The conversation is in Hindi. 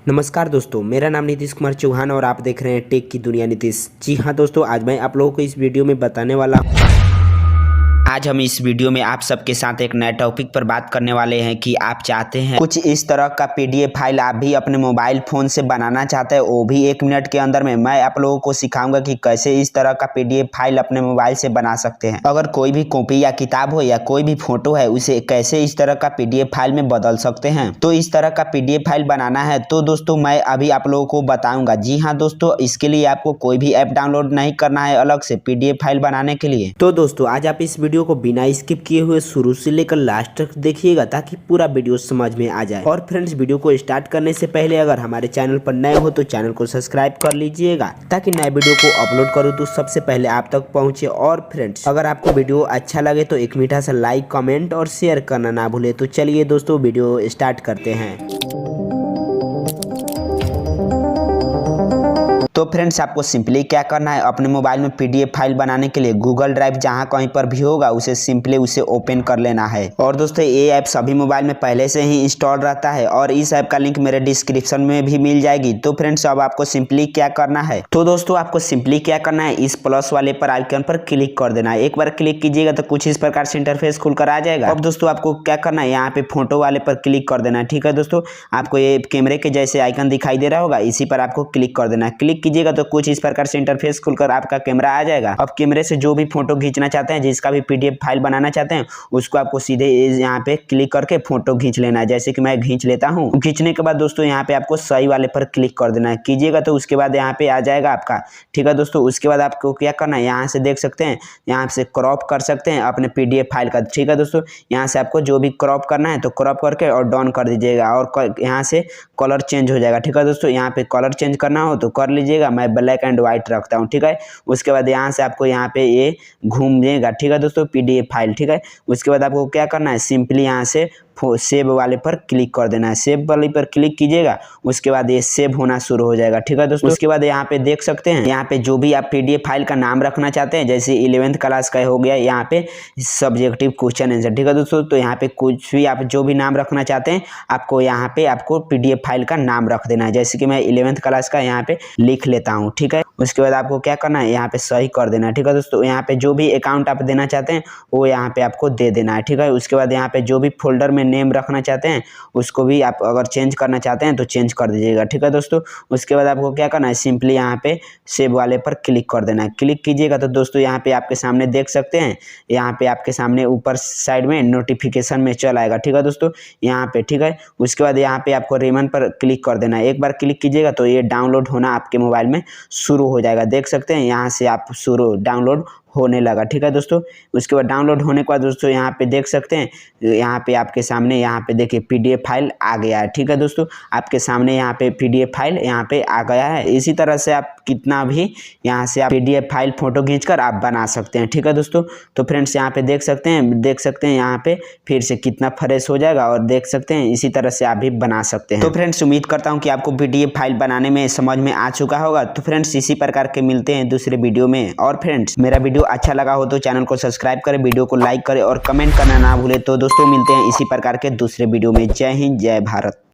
नमस्कार दोस्तों, मेरा नाम नीतीश कुमार चौहान और आप देख रहे हैं टेक की दुनिया नीतीश। जी हाँ दोस्तों, आज मैं आप लोगों को इस वीडियो में बताने वाला आज हम इस वीडियो में आप सबके साथ एक नए टॉपिक पर बात करने वाले हैं कि आप चाहते हैं कुछ इस तरह का पीडीएफ फाइल आप भी अपने मोबाइल फ़ोन से बनाना चाहते हैं, वो भी 1 मिनट के अंदर में। मैं आप लोगों को सिखाऊंगा कि कैसे इस तरह का पीडीएफ फाइल अपने मोबाइल से बना सकते हैं। अगर कोई भी कॉपी या किताब हो या कोई भी फोटो है, उसे कैसे इस तरह का पीडीएफ फाइल में बदल सकते हैं। तो इस तरह का पीडीएफ फाइल बनाना है तो दोस्तों मैं अभी आप लोगों को बताऊंगा। जी हाँ दोस्तों, इसके लिए आपको कोई भी ऐप डाउनलोड नहीं करना है अलग से पीडीएफ फाइल बनाने के लिए। तो दोस्तों आज आप इस वीडियो को बिना स्किप किए हुए शुरू से लेकर लास्ट तक देखिएगा ताकि पूरा वीडियो समझ में आ जाए। और फ्रेंड्स, वीडियो को स्टार्ट करने से पहले अगर हमारे चैनल पर नए हो तो चैनल को सब्सक्राइब कर लीजिएगा ताकि नए वीडियो को अपलोड करूँ तो सबसे पहले आप तक पहुंचे। और फ्रेंड्स, अगर आपको वीडियो अच्छा लगे तो एक मीठा सा लाइक, कमेंट और शेयर करना ना भूले। तो चलिए दोस्तों वीडियो स्टार्ट करते हैं। तो फ्रेंड्स, आपको सिंपली क्या करना है, अपने मोबाइल में पीडीएफ फाइल बनाने के लिए गूगल ड्राइव जहां कहीं पर भी होगा उसे सिंपली ओपन कर लेना है। और दोस्तों ये ऐप सभी मोबाइल में पहले से ही इंस्टॉल रहता है और इस ऐप का लिंक मेरे डिस्क्रिप्शन में भी मिल जाएगी। तो फ्रेंड्स, अब आपको सिंपली क्या करना है, तो दोस्तों आपको सिंपली क्या करना है, इस प्लस वाले पर आइकन पर क्लिक कर देना है। एक बार क्लिक कीजिएगा तो कुछ इस प्रकार से इंटरफेस खुलकर आ जाएगा। अब दोस्तों आपको क्या करना है, यहाँ पे फोटो वाले पर क्लिक कर देना है। ठीक है दोस्तों, आपको ये कैमरे के जैसे आइकन दिखाई दे रहा होगा, इसी पर आपको क्लिक कर देना है। क्लिक कीजिएगा तो कुछ इस प्रकार से इंटरफेस खुलकर आपका कैमरा आ जाएगा। अब कैमरे से जो भी फोटो खींचना चाहते हैं, जिसका भी पीडीएफ फाइल बनाना चाहते हैं, उसको आपको सीधे यहाँ पे क्लिक करके फोटो खींच लेना है। जैसे कि मैं खींच लेता हूँ। खींचने के बाद दोस्तों यहाँ पे आपको सही वाले पर क्लिक कर देना है। कीजिएगा तो उसके बाद यहाँ पे आ जाएगा आपका। ठीक है दोस्तों, उसके बाद आपको क्या करना है, यहाँ से देख सकते हैं, यहाँ से क्रॉप कर सकते हैं अपने पीडीएफ फाइल का। ठीक है दोस्तों, यहाँ से आपको जो भी क्रॉप करना है तो क्रॉप करके और डाउन कर दीजिएगा और यहाँ से कलर चेंज हो जाएगा। ठीक है दोस्तों, यहाँ पे कलर चेंज करना हो तो कर लीजिएगा, मैं ब्लैक एंड व्हाइट रखता हूँ। ठीक है, उसके बाद यहाँ से आपको यहाँ पे ये घूमेगा। ठीक है दोस्तों, पीडीएफ फाइल। ठीक है, उसके बाद आपको क्या करना है, सिंपली यहाँ से सेव वाले पर क्लिक कर देना है। सेव वाले पर क्लिक कीजिएगा, उसके बाद ये सेव होना शुरू हो जाएगा। ठीक है दोस्तों, उसके बाद यहाँ पे देख सकते हैं, यहाँ पे जो भी आप पीडीएफ फाइल का नाम रखना चाहते हैं, जैसे 11th क्लास का हो गया, यहाँ पे सब्जेक्टिव क्वेश्चन आंसर। ठीक है दोस्तों, तो यहाँ पे कुछ भी आप जो भी नाम रखना चाहते हैं, आपको यहाँ पे आपको पीडीएफ फाइल का नाम रख देना है। जैसे कि मैं 11th क्लास का यहाँ पे लिख लेता हूँ। ठीक है, उसके बाद आपको क्या करना है, यहाँ पे सही कर देना है। ठीक है दोस्तों, यहाँ पे जो भी अकाउंट आप देना चाहते हैं वो यहाँ पे आपको दे देना है। ठीक है, उसके बाद यहाँ पे जो भी फोल्डर में नेम रखना चाहते हैं उसको भी आप अगर चेंज करना चाहते हैं तो चेंज कर दीजिएगा। ठीक है दोस्तों, उसके बाद आपको क्या करना है, सिंपली यहाँ पे सेव वाले पर क्लिक कर देना है। क्लिक कीजिएगा तो दोस्तों यहाँ पे आपके सामने देख सकते हैं, यहाँ पे आपके सामने ऊपर साइड में नोटिफिकेशन में चल आएगा। ठीक है दोस्तों, यहाँ पे। ठीक है, उसके बाद यहाँ पे आपको रिबन पर क्लिक कर देना है। एक बार क्लिक कीजिएगा तो ये डाउनलोड होना आपके मोबाइल में शुरू हो जाएगा। देख सकते हैं यहाँ से आप शुरू डाउनलोड होने लगा। ठीक है दोस्तों, उसके बाद डाउनलोड होने के बाद दोस्तों यहाँ पे देख सकते हैं, यहाँ पे आपके सामने यहाँ पे देखिए पीडीएफ फाइल आ गया है। ठीक है दोस्तों, आपके सामने यहाँ पे पीडीएफ फाइल यहाँ पे आ गया है। इसी तरह से आप कितना भी यहाँ से आप पीडीएफ फाइल फोटो खींचकर आप बना सकते हैं। ठीक है दोस्तों, तो फ्रेंड्स यहाँ पे देख सकते हैं यहाँ पे फिर से कितना फ्रेश हो जाएगा और देख सकते हैं इसी तरह से आप भी बना सकते हैं। तो फ्रेंड्स, उम्मीद करता हूँ कि आपको पीडीएफ फाइल बनाने में समझ में आ चुका होगा। तो फ्रेंड्स, इसी प्रकार के मिलते हैं दूसरे वीडियो में। और फ्रेंड्स, मेरा वीडियो अच्छा लगा हो तो चैनल को सब्सक्राइब करें, वीडियो को लाइक करें और कमेंट करना ना भूलें। तो दोस्तों मिलते हैं इसी प्रकार के दूसरे वीडियो में। जय हिंद, जय भारत।